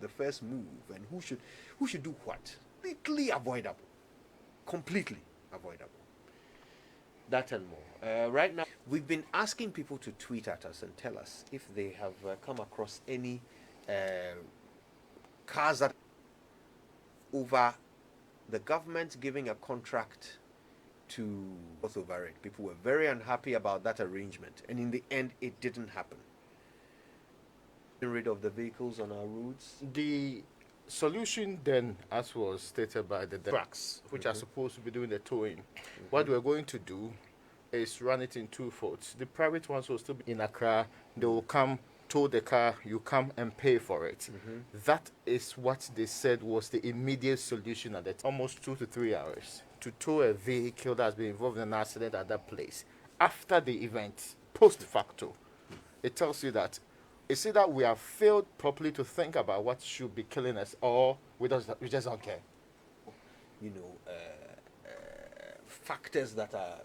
the first move and who should do what. Completely avoidable. Completely avoidable. That and more. Right now, we've been asking people to tweet at us and tell us if they have come across any cars that over the government giving a contract to both over it. People were very unhappy about that arrangement, and in the end, it didn't happen. Getting rid of the vehicles on our roads. The solution then, as was stated by the trucks, which are supposed to be doing the towing, what we're going to do is run it in two folds. The private ones will still be in Accra. They will come, tow the car, you come and pay for it. That is what they said was the immediate solution at that almost 2 to 3 hours to tow a vehicle that's been involved in an accident at that place. After the event, post facto, it tells you that it's either we have failed properly to think about what should be killing us, or we just don't care. Factors that are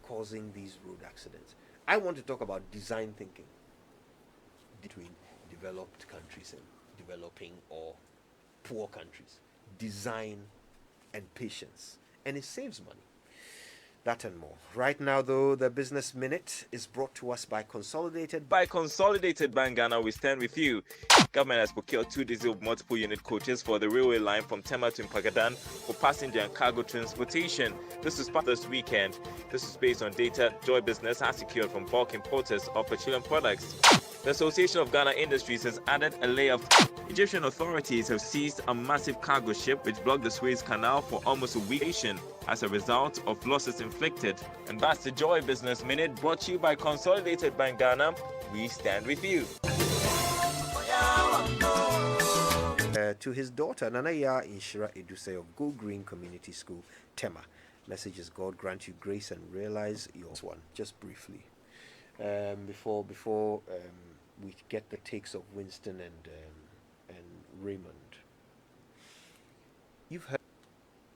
causing these road accidents. I want to talk about design thinking between developed countries and developing or poor countries. Design and patience, and it saves money. That and more. Right now, though, the Business Minute is brought to us by Consolidated. By Consolidated Bank Ghana, we stand with you. Government has procured 2 diesel multiple unit coaches for the railway line from Tema to Mpagadan for passenger and cargo transportation. This is part this weekend. This is based on data Joy Business has secured from bulk importers of petroleum products. The Association of Ghana Industries has added a layer of Egyptian authorities have seized a massive cargo ship which blocked the Suez Canal for almost a week as a result of losses inflicted. And that's the Joy Business Minute brought to you by Consolidated Bank Ghana. We stand with you. To his daughter, Nanaya Inshira Eduse of Go Green Community School, Tema. Message is God grant you grace and realize your one. Just briefly. Before we get the takes of Winston and Raymond. You've heard,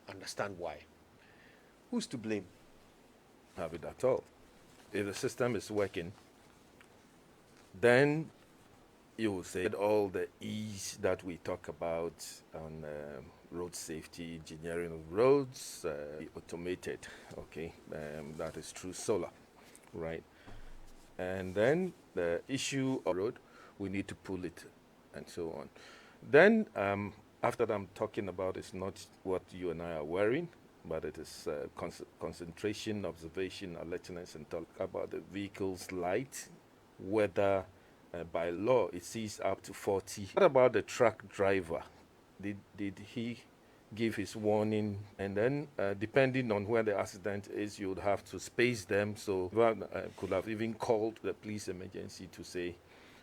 understand why. Who's to blame? Have it at all. If the system is working, then you will say all the ease that we talk about on road safety, engineering of roads, automated. Okay, that is through solar, right? And then the issue of road, we need to pull it and so on. Then after that, I'm talking about is not what you and I are wearing, but it is concentration, observation, alertness, and talk about the vehicle's light, whether by law it sees up to 40. What about the truck driver? Did he give his warning? And then depending on where the accident is, you would have to space them. So could have even called the police emergency to say,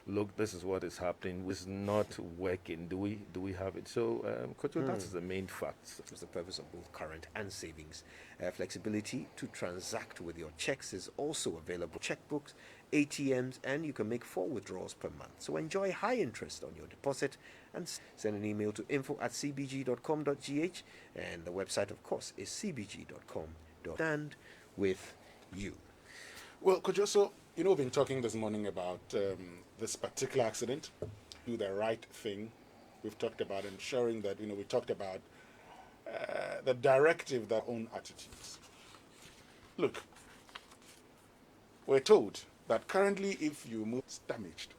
look, this is what is happening. It's not working. Do we have it? So, that is the main fact. It's the purpose of both current and savings. Flexibility to transact with your checks is also available. Checkbooks, ATMs, and you can make 4 withdrawals per month. So enjoy high interest on your deposit and send an email to info@cbg.com.gh, and the website, of course, is cbg.com. Stand with you. Well, Kojoso, we've been talking this morning about this particular accident. Do the right thing. We've talked about ensuring that, we talked about the directive, their own attitudes. Look, we're told that currently if you move, it's damaged.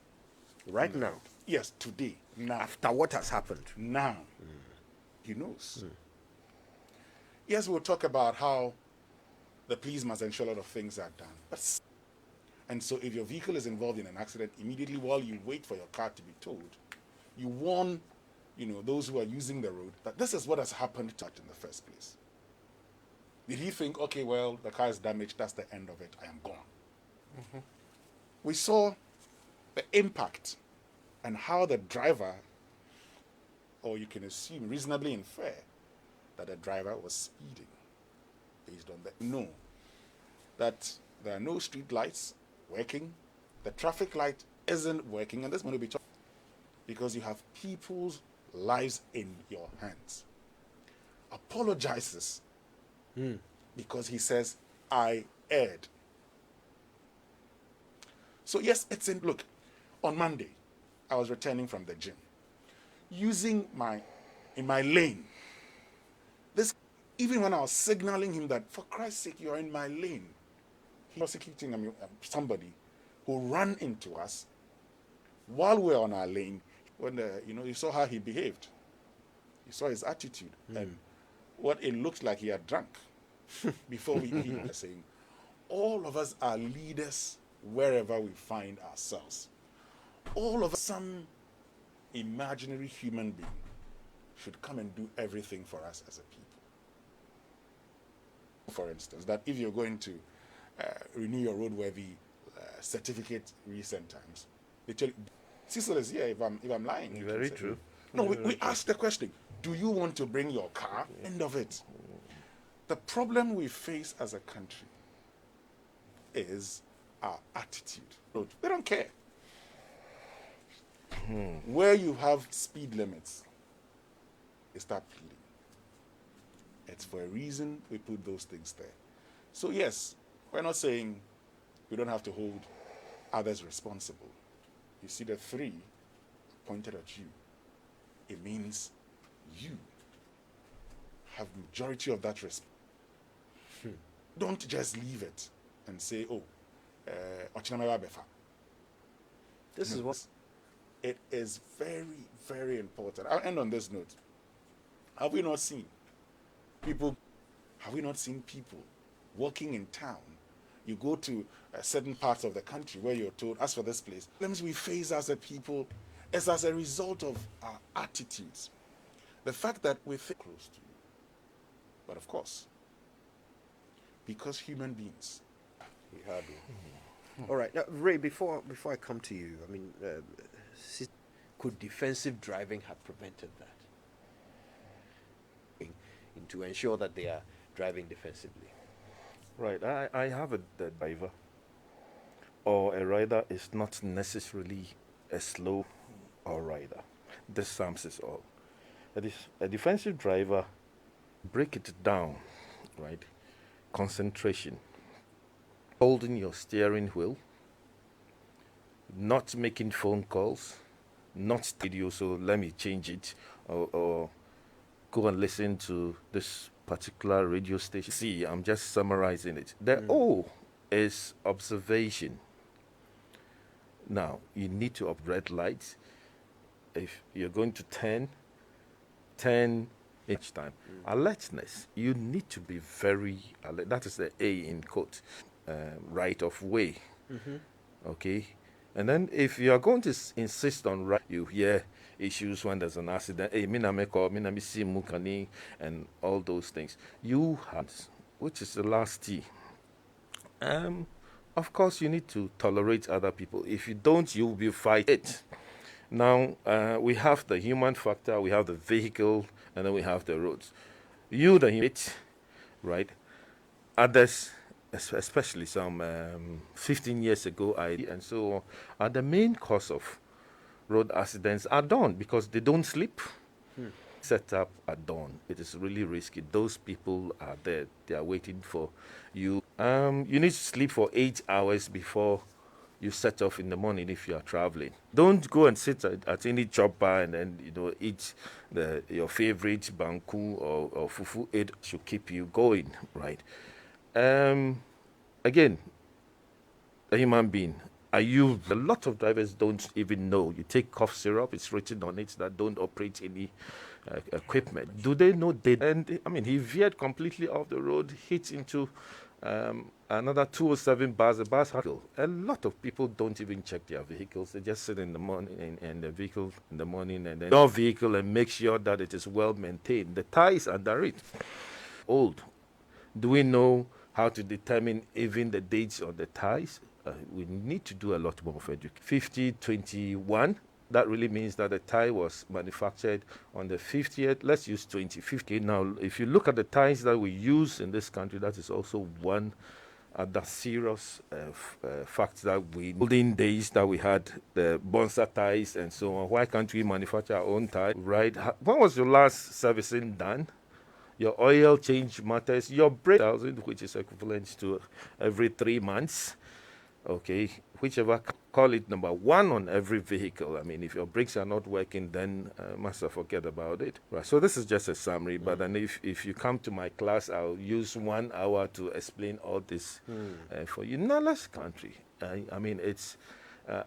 Right now? Yes, today. Now. After what has happened? Now. He knows. Yes, we'll talk about how the police must ensure a lot of things are done. And so if your vehicle is involved in an accident, immediately while you wait for your car to be towed, you warn, those who are using the road that this is what has happened to it in the first place. Did he think, okay, well, the car is damaged, that's the end of it, I am gone. We saw the impact and how the driver, or you can assume, reasonably infer that the driver was speeding based on that. No, that there are no street lights working, the traffic light isn't working, and this is going to be because you have people's lives in your hands. Apologizes because he says, I erred. So yes, look, on Monday, I was returning from the gym. using in my lane. This, even when I was signaling him that, for Christ's sake, you're in my lane. He was prosecuting somebody who ran into us while we were on our lane. When you saw how he behaved, you saw his attitude, and what it looked like he had drunk before he was saying, all of us are leaders wherever we find ourselves. All of us, some imaginary human being should come and do everything for us as a people. For instance, that if you're going to renew your roadworthy certificate recent times, they tell you, CECIL is here if I'm lying. Very true. No, we ask the question, do you want to bring your car? End of it. The problem we face as a country is our attitude. They don't care. Where you have speed limits, they start pleading. It's for a reason we put those things there. So yes, we're not saying we don't have to hold others responsible. You see the 3 pointed at you. It means you have majority of that responsibility. Don't just leave it and say, oh, This is what it is very, very important. I'll end on this note. Have we not seen people walking in town? You go to certain parts of the country where you're told, as for this place, problems we face as a people is as a result of our attitudes. The fact that we think close to you. But of course, because human beings, we have it. All right, now, Ray. Before I come to you, I mean, could defensive driving have prevented that? To ensure that they are driving defensively. Right. I have a driver, or a rider is not necessarily a slow or rider. This sums it all. A defensive driver, break it down, right? Concentration, holding your steering wheel, not making phone calls, not video, so let me change it, or go and listen to this particular radio station. See, I'm just summarizing it. The O is observation. Now, you need to upgrade lights. If you're going to turn each time. Alertness, you need to be very alert. That is the A in quote, right of way. Okay? And then if you are going to insist on right, you hear issues when there's an accident, and all those things. You have, which is the last T. Of course, you need to tolerate other people. If you don't, you will be fighting it. Now, we have the human factor, we have the vehicle, and then we have the roads. You, the human, right? Others, especially some 15 years ago, and so on, are the main cause of road accidents at dawn because they don't sleep. Set up at dawn. It is really risky. Those people are there. They are waiting for you. You need to sleep for 8 hours before you set off in the morning if you are traveling. Don't go and sit at any job bar and then eat your favorite banku or fufu. It should keep you going, right? Again, a human being. A lot of drivers don't even know. You take cough syrup, it's written on it that don't operate any equipment. Do they know? And I mean, he veered completely off the road, hit into another 207 bus. The bus had a lot of people don't even check their vehicles. They just sit in the morning and the vehicle in the morning and then your vehicle and make sure that it is well maintained. The tires are under it. Old. Do we know how to determine even the dates on the tires? We need to do a lot more of education. 5021, that really means that the tire was manufactured on the 50th. Let's use 2050. Now, if you look at the tires that we use in this country, that is also one other serious fact that olden days that we had the Bonsa tires and so on. Why can't we manufacture our own tire, right? When was your last servicing done? Your oil change matters. Your brake, which is equivalent to every 3 months. Okay, whichever, call it number one on every vehicle. I mean, if your brakes are not working, then master, forget about it. Right. So this is just a summary. But then if you come to my class, I'll use 1 hour to explain all this for you. Knowledge country. I mean, it's.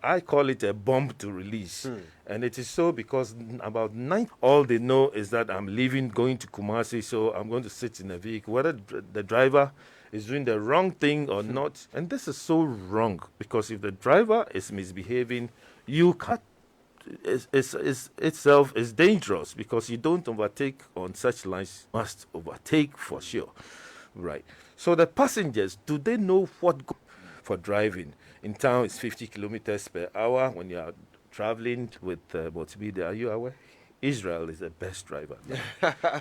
I call it a bomb to release. And it is so because about 9, all they know is that I'm leaving, going to Kumasi, so I'm going to sit in a vehicle. Whether the driver is doing the wrong thing or not. And this is so wrong, because if the driver is misbehaving, you can't, itself is dangerous, because you don't overtake on such lines, must overtake for sure. Right. So the passengers, do they know what for driving? In town, it's 50 kilometers per hour. When you are traveling with multimedia, are you aware? Israel is the best driver.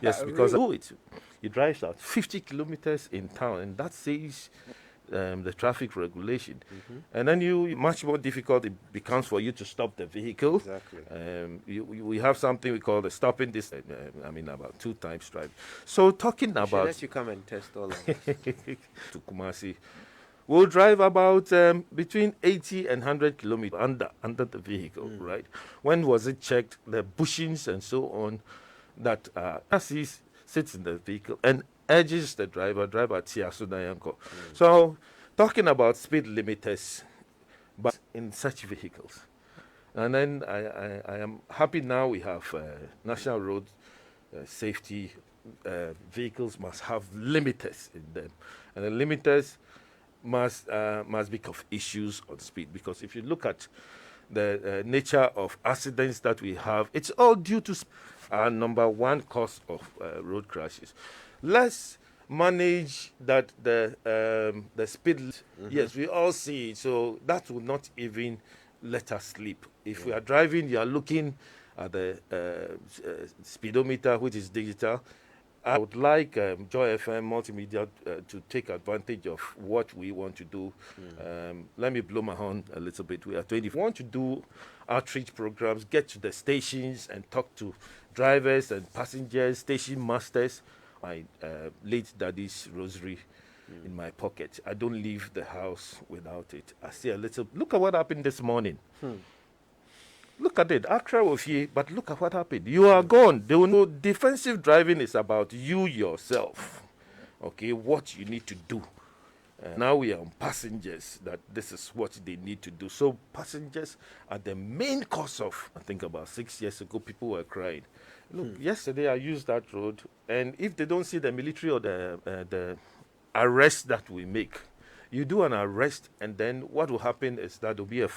Yes, because he drives out 50 kilometers in town, and that says the traffic regulation. And then much more difficult it becomes for you to stop the vehicle. Exactly. We have something we call the stopping this. I mean, about 2 times drive. So talking about. Should let you come and test all of this. To Kumasi. We'll drive about between 80 and 100 kilometers under the vehicle, right? When was it checked? The bushings and so on, that Assis sits in the vehicle and urges the driver Tiasudayanko. So, talking about speed limiters, but in such vehicles. And then I am happy now we have National Road Safety vehicles must have limiters in them. And the limiters must be of issues on speed, because if you look at the nature of accidents that we have, it's all due to our number one cause of road crashes. Let's manage that the speed. Yes, we all see it, so that will not even let us sleep. If we are driving, you are looking at the speedometer, which is digital. I would like JOYFM Multimedia to take advantage of what we want to do. Let me blow my horn a little bit. We are 20. We want to do outreach programs, get to the stations and talk to drivers and passengers, station masters. My late daddy's rosary in my pocket. I don't leave the house without it. I see a little. Look at what happened this morning. Look at it. Accra was here, but look at what happened. You are gone. They will know defensive driving is about you yourself. Okay, what you need to do. Now we are on passengers, that this is what they need to do. So passengers are the main cause of, I think about 6 years ago, people were crying. Look, yesterday I used that road, and if they don't see the military or the arrest that we make, you do an arrest, and then what will happen is that there will be a.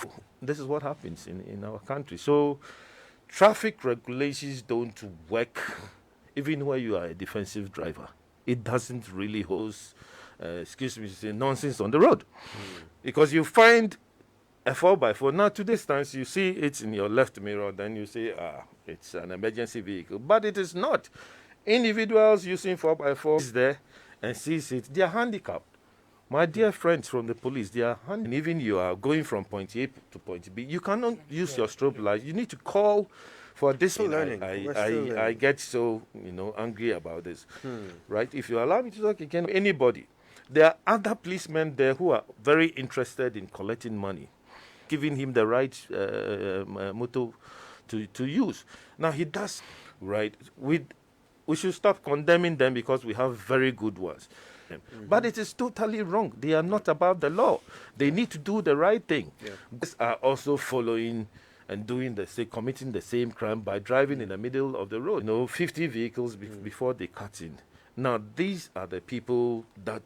This is what happens in our country. So, traffic regulations don't work, even when you are a defensive driver. It doesn't really hold, excuse me, say nonsense on the road, because you find a 4x4. Now, to distance, you see it in your left mirror, then you say, it's an emergency vehicle, but it is not. Individuals using 4x4 is there and sees it. They are handicapped. My dear friends from the police, they are and even you are going from point A to point B, you cannot use your strobe light. You need to call for this. I get so angry about this, right? If you allow me to talk again, anybody, there are other policemen there who are very interested in collecting money, giving him the right motto to use. Now he does, right? We should stop condemning them, because we have very good ones. But it is totally wrong. They are not above the law. They need to do the right thing. These are also following and doing committing the same crime by driving in the middle of the road. 50 vehicles before they cut in. Now, these are the people that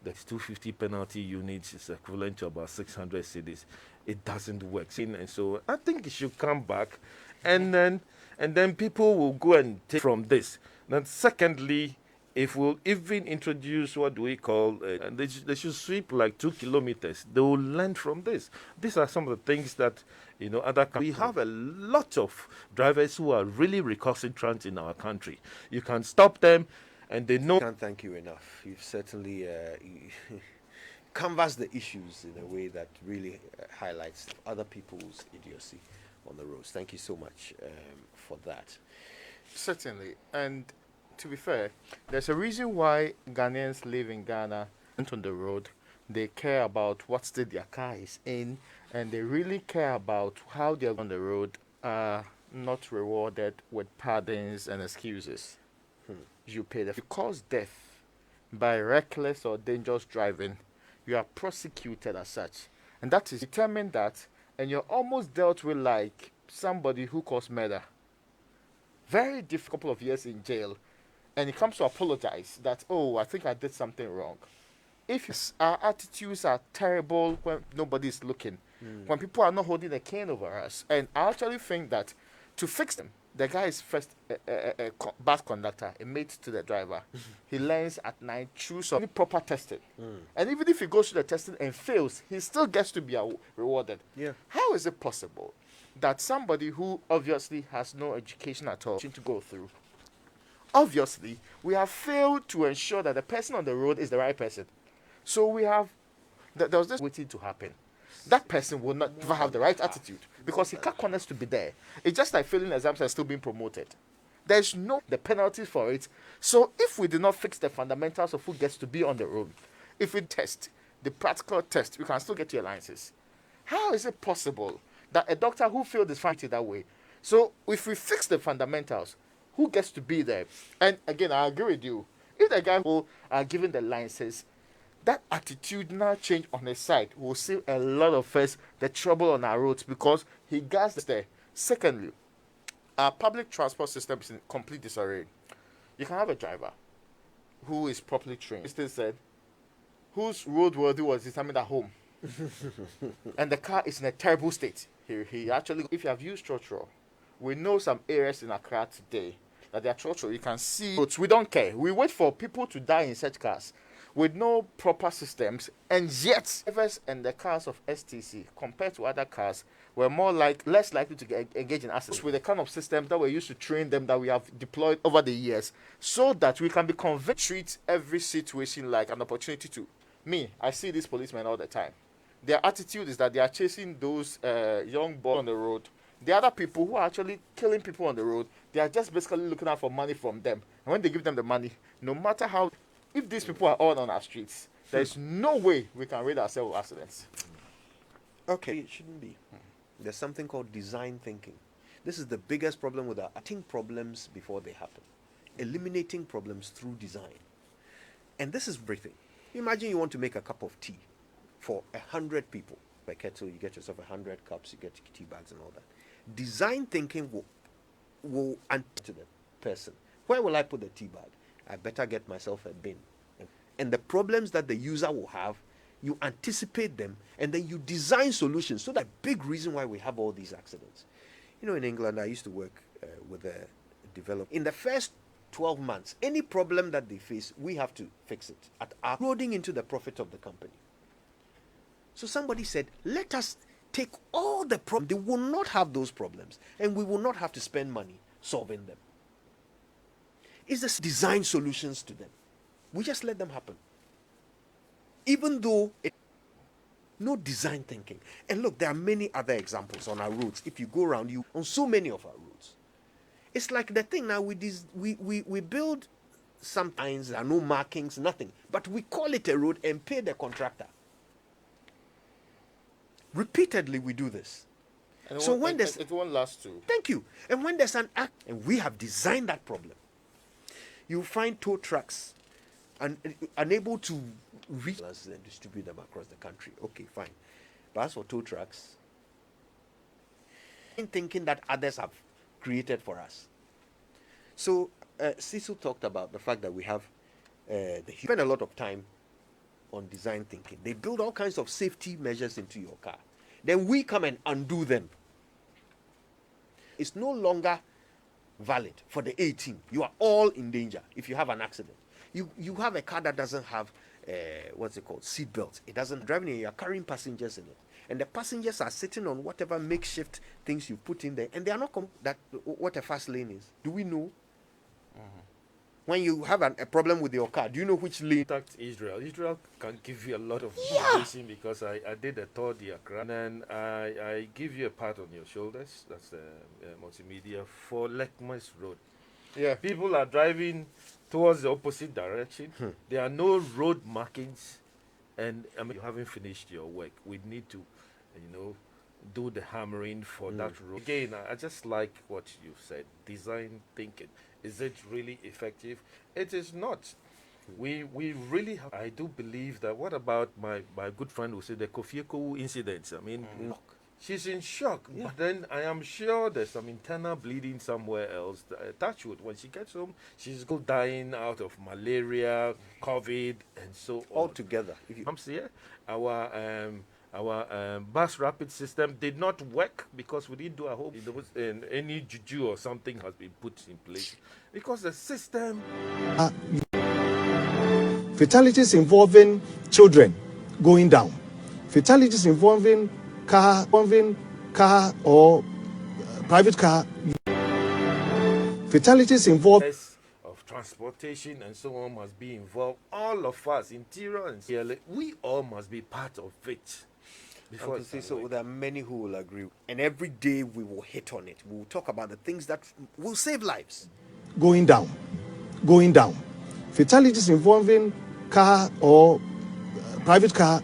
the 250 penalty units is equivalent to about 600 cedis. It doesn't work. And so I think it should come back, and then people will go and take from this. Then secondly, if we'll even introduce what do we call, they should sweep like 2 kilometers. They will learn from this. These are some of the things that, we have a lot of drivers who are really recalcitrant in our country. You can stop them, and they know. I can't thank you enough. You've certainly canvassed the issues in a way that really highlights other people's idiocy on the roads. Thank you so much for that. Certainly. And to be fair, there's a reason why Ghanaians live in Ghana and on the road they care about what state their car is in, and they really care about how they're on the road, are not rewarded with pardons and excuses. You pay the. If you cause death by reckless or dangerous driving, you are prosecuted as such. And that is determined that, and you're almost dealt with like somebody who caused murder. Very difficult couple of years in jail. And he comes to apologize that, oh, I think I did something wrong. If our attitudes are terrible when nobody's looking, when people are not holding a cane over us, and I actually think that to fix them, the guy is first a bus conductor, a mate to the driver. He learns at night, choose some proper testing. And even if he goes through the testing and fails, he still gets to be rewarded. Yeah. How is it possible that somebody who obviously has no education at all to go through? Obviously, we have failed to ensure that the person on the road is the right person. So we have, there was this waiting to happen. That person will not never have the right attitude because he can't connect to be there. It's just like failing exams and still being promoted. There's no the penalty for it. So if we do not fix the fundamentals of who gets to be on the road, if we test the practical test, we can still get your licenses. How is it possible that a doctor who failed is fighting that way? So if we fix the fundamentals, who gets to be there? And again, I agree with you. If the guy who are given the licenses, that attitudinal change on his side will save a lot of us the trouble on our roads because he gets there. Secondly, our public transport system is in complete disarray. You can have a driver who is properly trained. Still said, whose roadworthy was determined at home, and the car is in a terrible state. He actually, if you have used Trotro, we know some areas in Accra today that they are Trotro. You can see roads. We don't care. We wait for people to die in such cars with no proper systems, and yet drivers and the cars of STC compared to other cars were less likely to engage in accidents with the kind of systems that were used to train them, that we have deployed over the years, so that we can be convinced, treat every situation like an opportunity to. I see these policemen all the time. Their attitude is that they are chasing those young boys on the road. The other people who are actually killing people on the road, they are just basically looking out for money from them. And when they give them the money, no matter how, if these people are all on our streets, there's no way we can rid ourselves of accidents. Okay, it shouldn't be. There's something called design thinking. This is the biggest problem with acting problems before they happen. Eliminating problems through design. And this is everything. Imagine you want to make a cup of tea for 100 people. By kettle, you get yourself 100 cups, you get tea bags and all that. Design thinking will answer the person. Where will I put the tea bag? I better get myself a bin. And the problems that the user will have, you anticipate them, and then you design solutions. So that big reason why we have all these accidents. You know, in England, I used to work with a developer. In the first 12 months, any problem that they face, we have to fix it at our eroding into the profit of the company. So somebody said, let us take all the problems. They will not have those problems, and we will not have to spend money solving them. It's just design solutions to them. We just let them happen. Even though no design thinking. And look, there are many other examples on our roads. If you go around, on so many of our roads. It's like the thing now, we build some signs, there are no markings, nothing. But we call it a road and pay the contractor. Repeatedly we do this. And so when there's... It won't last too. Thank you. And when there's an act, and we have designed that problem, you find tow trucks unable to reach and distribute them across the country. Okay, fine. But as for tow trucks, thinking that others have created for us. So CECIL talked about the fact that we have they spend a lot of time on design thinking. They build all kinds of safety measures into your car. Then we come and undo them. It's no longer valid for the 18. You are all in danger if you have an accident. You have a car that doesn't have what's it called, seat belts. It doesn't drive in. You are carrying passengers in it, and the passengers are sitting on whatever makeshift things you put in there, and they are not what a fast lane is. Do we know? When you have a problem with your car, do you know which lane? Contact Israel. Israel can give you a lot of information because I did a tour de Accra, and then I give you a pat on your shoulders. That's the multimedia for Lekmas Road. Yeah. People are driving towards the opposite direction. There are no road markings And I mean, you haven't finished your work. We need to, do the hammering for that road. Again, I just like what you said. Design thinking. Is it really effective? It is not. We really have. I do believe that. What about my good friend who said the Kofieko incident? I mean, she's in shock. Yeah. But then I am sure there's some internal bleeding somewhere else. Touch wood. When she gets home, she's go dying out of malaria, COVID, and so on. All together. If you, Comes here, our bus rapid system did not work because we didn't do a whole. There was any juju or something has been put in place because the system. Fatalities involving children going down. Fatalities involving car or private car. Fatalities involved of transportation and so on must be involved. All of us, interior and CLA, we all must be part of it. Before it's so there are many who will agree. And every day we will hit on it. We will talk about the things that will save lives. going down. Fatalities involving car or private car.